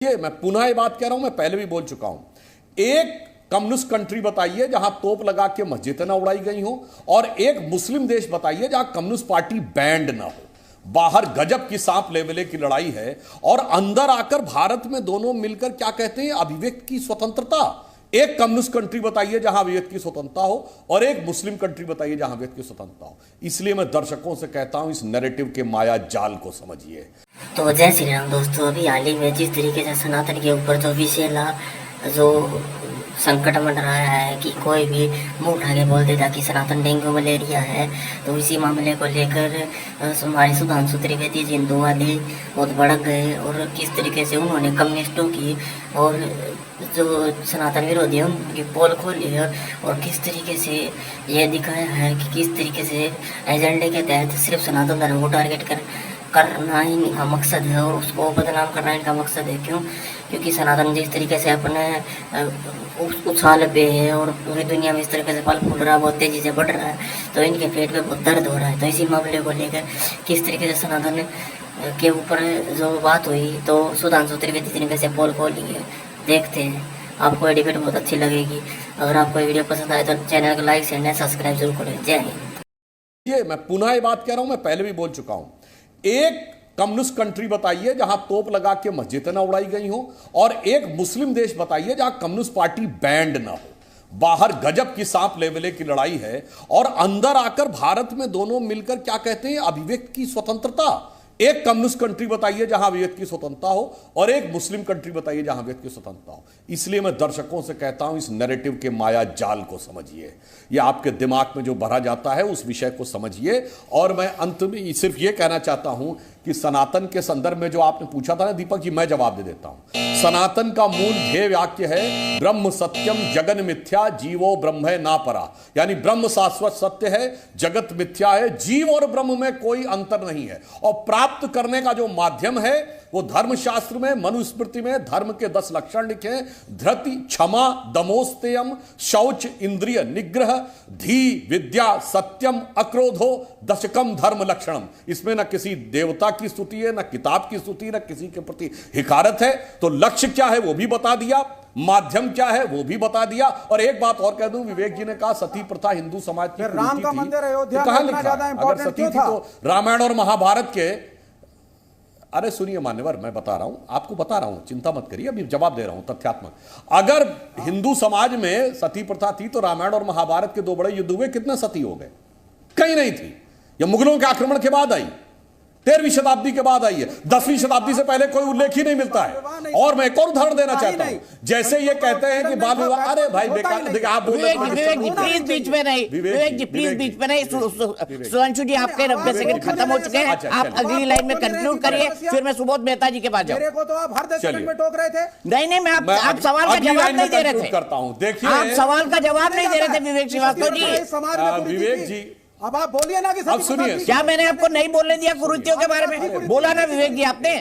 ये मैं पुनः ये बात कह रहा हूं, मैं पहले भी बोल चुका हूं। एक कम्युनिस्ट कंट्री बताइए जहां तोप लगा के मस्जिदें ना उड़ाई गई हो, और एक मुस्लिम देश बताइए जहां कम्युनिस्ट पार्टी बैंड ना हो। बाहर गजब की सांप लेवले की लड़ाई है, और अंदर आकर भारत में दोनों मिलकर क्या कहते हैं, अभिव्यक्ति की स्वतंत्रता। एक कम्युनिस्ट कंट्री बताइए जहां अभिव्यक्ति की स्वतंत्रता हो, और एक मुस्लिम कंट्री बताइए जहां अभिव्यक्ति की स्वतंत्रता हो। इसलिए मैं दर्शकों से कहता हूं, इस नैरेटिव के माया जाल को समझिए। तो जय श्री राम दोस्तों, अभी हाल ही में जिस तरीके से सनातन के ऊपर जो विषय जो संकट मंडरा है कि कोई भी मुंह उठा के बोल देता कि सनातन डेंगू मलेरिया है, तो इसी मामले को लेकर हमारे सुधांशु त्रिवेदी जी हिंदू वाले बहुत भड़क गए, और किस तरीके से उन्होंने कम्युनिस्टों की और जो सनातन विरोधी है उनकी पोल खोली है, और किस तरीके से यह दिखाया है कि किस तरीके से एजेंडे के तहत सिर्फ सनातन धर्म को टारगेट करना ही इनका मकसद है, और उसको बदनाम करना इनका मकसद है। क्योंकि सनातन जिस तरीके से अपने उछाल पे है और पूरी दुनिया में इस तरीके से फल फूल रहा है, बहुत तेज़ी से बढ़ रहा है, तो इनके पेट में बहुत दर्द हो रहा है। तो इसी मामले को लेकर किस तरीके से सनातन के ऊपर जो बात हुई, तो सुधांशु त्रिवेदी जी ने वैसे पोल खोली है। देखते हैं, आपको ये डिबेट बहुत अच्छी लगेगी। अगर आपको ये वीडियो पसंद आए तो चैनल को लाइक शेयर सब्सक्राइब जरूर करें। जय हिंद। ये मैं पुनः ये बात कह रहा हूं, मैं पहले भी बोल चुका हूं। एक कम्युनिस्ट कंट्री बताइए जहां तोप लगा के मस्जिदें ना उड़ाई गई हो, और एक मुस्लिम देश बताइए जहां कम्युनिस्ट पार्टी बैंड ना हो। बाहर गजब की सांप लेवले की लड़ाई है, और अंदर आकर भारत में दोनों मिलकर क्या कहते हैं, अभिव्यक्ति की स्वतंत्रता। एक कम्युनिस्ट कंट्री बताइए जहां अभिव्यक्ति की स्वतंत्रता हो, और एक मुस्लिम कंट्री बताइए जहां अभिव्यक्ति की स्वतंत्रता हो। इसलिए मैं दर्शकों से कहता हूं, इस नैरेटिव के माया जाल को समझिए। यह आपके दिमाग में जो भरा जाता है उस विषय को समझिए। और मैं अंत में सिर्फ यह कहना चाहता हूं कि सनातन के संदर्भ में जो आपने पूछा था ना दीपक जी, मैं जवाब दे देता हूं। सनातन का मूल ध्येय वाक्य है, ब्रह्म सत्यम जगन मिथ्या जीवो ब्रह्म ना परा। यानी ब्रह्म शाश्वत सत्य है, जगत मिथ्या है, जीव और ब्रह्म में कोई अंतर नहीं है। और प्राप्त करने का जो माध्यम है वो धर्मशास्त्र में, मनुस्मृति में धर्म के 10 लक्षण लिखे हैं। धृति, क्षमा, दमोस्तेयम, शौच, इंद्रिय निग्रह, धी, विद्या, सत्यम, अक्रोधो, दशकम धर्म लक्षणम। इसमें ना किसी देवता की स्तुति है, ना किताब की स्तुति, ना किसी के प्रति हिकारत है। तो लक्ष्य क्या है वो भी बता दिया, माध्यम क्या है वो भी बता दिया। और एक बात और कह दूं, विवेक जी ने कहा सती प्रथा हिंदू समाज की राम का मंदिर अयोध्या कहां लिखा? अगर सती थी तो रामायण और महाभारत के, अरे सुनिए मान्यवर, मैं बता रहा हूं, आपको बता रहा हूं, चिंता मत करिए, अभी जवाब दे रहा हूं तथ्यात्मक। अगर हिंदू समाज में सती प्रथा थी तो रामायण और महाभारत के 2 बड़े युद्ध हुए, कितने सती हो गए? कहीं नहीं थी। यह मुगलों के आक्रमण के बाद आई, 13वीं शताब्दी के बाद आई है। 10वीं शताब्दी से पहले कोई उल्लेख ही नहीं मिलता है। और मैं एक और उदाहरण देना चाहता हूं, जैसे ये कहते हैं कि बाल विवाह, अरे भाई बेकार, देखिए आप विवेक जी प्लीज बीच में नहीं, विवेक जी प्लीज बीच में नहीं। सुधांशु जी आपके 90 सेकंड खत्म हो चुके हैं, आप अगली लाइन में कंक्लूड करिए, फिर मैं सुबोध मेहता जी के पास जाऊं। मेरे को तो आप हर 10 सेकंड में टोक रहे थे। नहीं, मैं आप सवाल का जवाब नहीं दे रहे थे। करता हूं, देखिए आप सवाल का जवाब नहीं दे रहे थे विवेक श्रीवास्तव जी। विवेक जी अब आप बोलिए ना कि अब सुनिए, क्या मैंने आपको नहीं बोलने दिया कुरीतियों के बारे में? बोला ना विवेक जी आपने,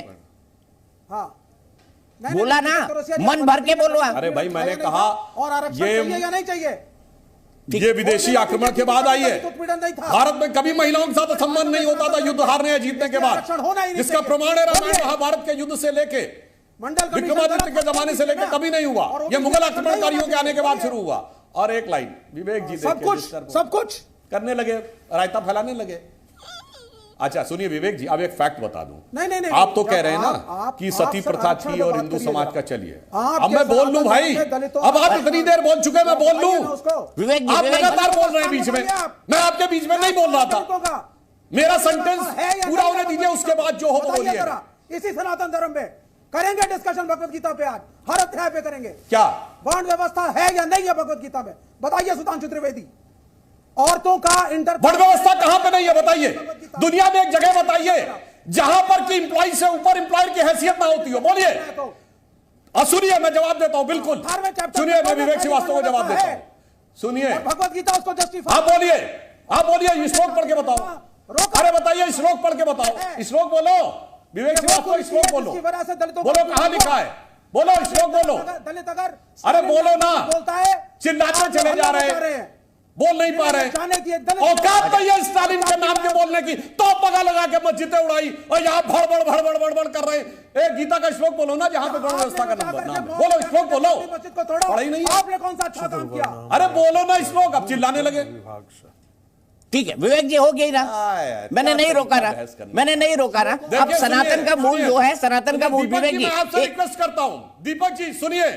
बोला ना, मन भर के बोलो आप। अरे भाई मैंने कहा और आरक्षण चाहिए या नहीं चाहिए? ये विदेशी आक्रमण के बाद आई है। भारत में कभी महिलाओं के साथ सम्मान नहीं होता था युद्ध हारने या जीतने के बाद, जिसका प्रमाण है रामायण महाभारत के युद्ध से लेके विक्रमादित्य के जमाने से लेकर कभी नहीं हुआ। यह मुगल आक्रमणकारियों के आने के बाद शुरू हुआ। और एक लाइन, विवेक जी सब कुछ करने लगे, रायता फैलाने लगे। अच्छा सुनिए विवेक जी, अब एक फैक्ट बता दूं। नहीं, आप तो कह रहे हैं ना कि सती प्रथा थी और हिंदू समाज का चलिए। अब मैं बोल लूं भाई, अब आप इतनी देर बोल चुके, मैं बोल लूं। विवेक जी, आप लगातार बोल रहे हैं बीच में, मैं आपके बीच में नहीं बोल रहा था। मेरा सेंटेंस पूरा होने दीजिए, उसके बाद जो हो वो बोलिए। इसी सनातन धर्म पे करेंगे डिस्कशन, भगवत गीता पे आज हर अध्याय पे करेंगे। क्या वर्ण व्यवस्था है या नहीं है भगवत गीता में? बताइए सुधांशु त्रिवेदी। औरतों का वर्ण व्यवस्था कहां पे नहीं है बताइए? दुनिया में एक जगह बताइए जहां पर कि इंप्लॉय से ऊपर इंप्लॉयर की हैसियत ना होती हो, बोलिए। सुनिए मैं जवाब देता हूं, बिल्कुल सुनिए, मैं विवेक श्रीवास्तव को जवाब देता हूं, सुनिए। भगवत गीता उसको जस्टिफाई, आप बोलिए, श्लोक पढ़ के बताओ। अरे बताइए, श्लोक पढ़ के बताओ, श्लोक बोलो। विवेक श्रीवास्तव श्लोक बोलो, बोलो कहां लिखा है, बोलो श्लोक बोलो। दलित अगर, अरे बोलो ना, बोलता है चिल्लाते चले जा रहे हैं। बोल नहीं पा रहे। औकात तो ये स्टालिन के नाम के बोलने की, तो पगा लगा के मस्जिदें उड़ाई और यहाँ भड़बड़ भड़बड़ भड़बड़ कर रहे हैं। एक गीता का श्लोक बोलो ना, जहां पे गौ व्यवस्था का नाम बोलो, श्लोक बोलो। पढ़ा ही नहीं है आपने कौन सा अच्छा काम किया? अरे बोलो ना श्लोक, अब चिल्लाने लगे। ठीक है विवेक जी, हो गई ना, मैंने नहीं रोका ना, मैंने नहीं रोका ना। अब सनातन का मूल जो है, सनातन का मूल विवेक जी, मैं आपसे रिक्वेस्ट करता हूं, दीपक जी सुनिए।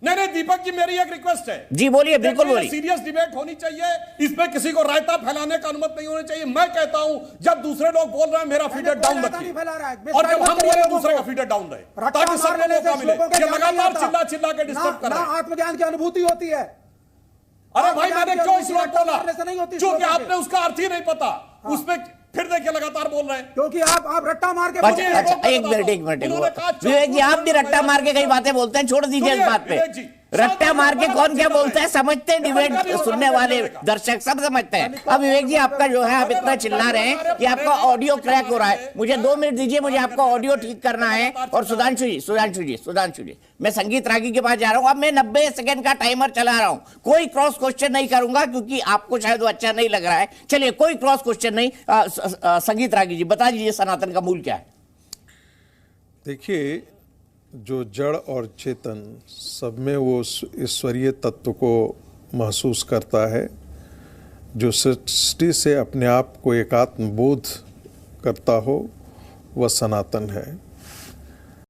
नहीं दीपक जी, मेरी एक रिक्वेस्ट है जी, बोलिए, बिल्कुल बोलिए। सीरियस डिबेट होनी चाहिए, इसमें किसी को रायता फैलाने का अनुमति नहीं होनी चाहिए। मैं कहता हूं जब दूसरे लोग बोल रहे हैं मेरा फीडर डाउन रखिए, और जब हम बोले दूसरे का फीडर डाउन रहे, ताकि सबको मौका मिले। ये लगातार चिल्ला चिल्ला के डिस्टर्ब कर रहे हैं। आत्मज्ञान की अनुभूति होती है। अरे भाई मैंने क्यों श्लोक बोला? क्योंकि आपने उसका अर्थ ही नहीं पता, उसमें फिर देखिए लगातार बोल रहे हैं। क्योंकि आप रट्टा मार के अच्छा, एक मिनट विवेक जी, आप भी रट्टा मार के कई बातें बोलते हैं, छोड़ दीजिए इस बात पे। रट्टा मार के कौन क्या बोलता है समझते हैं, डिबेट सुनने वाले दर्शक सब समझते हैं। अब विवेक जी आपका जो है, आप इतना चिल्ला रहे हैं कि आपका ऑडियो क्रैक हो रहा है। मुझे 2 मिनट दीजिए, मुझे आपका ऑडियो ठीक करना है। और सुधांशु जी, मैं संगीत रागी के पास जा रहा हूं। अब मैं 90 सेकंड का टाइमर चला रहा हूं, कोई क्रॉस क्वेश्चन नहीं करूंगा क्योंकि आपको शायद वो अच्छा नहीं लग रहा है। चलिए, कोई क्रॉस क्वेश्चन नहीं। संगीत रागी जी बता दीजिए सनातन का मूल क्या है? देखिए, जो जड़ और चेतन सब में वो ईश्वरीय तत्व को महसूस करता है, जो सृष्टि से अपने आप को एकात्म बोध करता हो, वह सनातन है।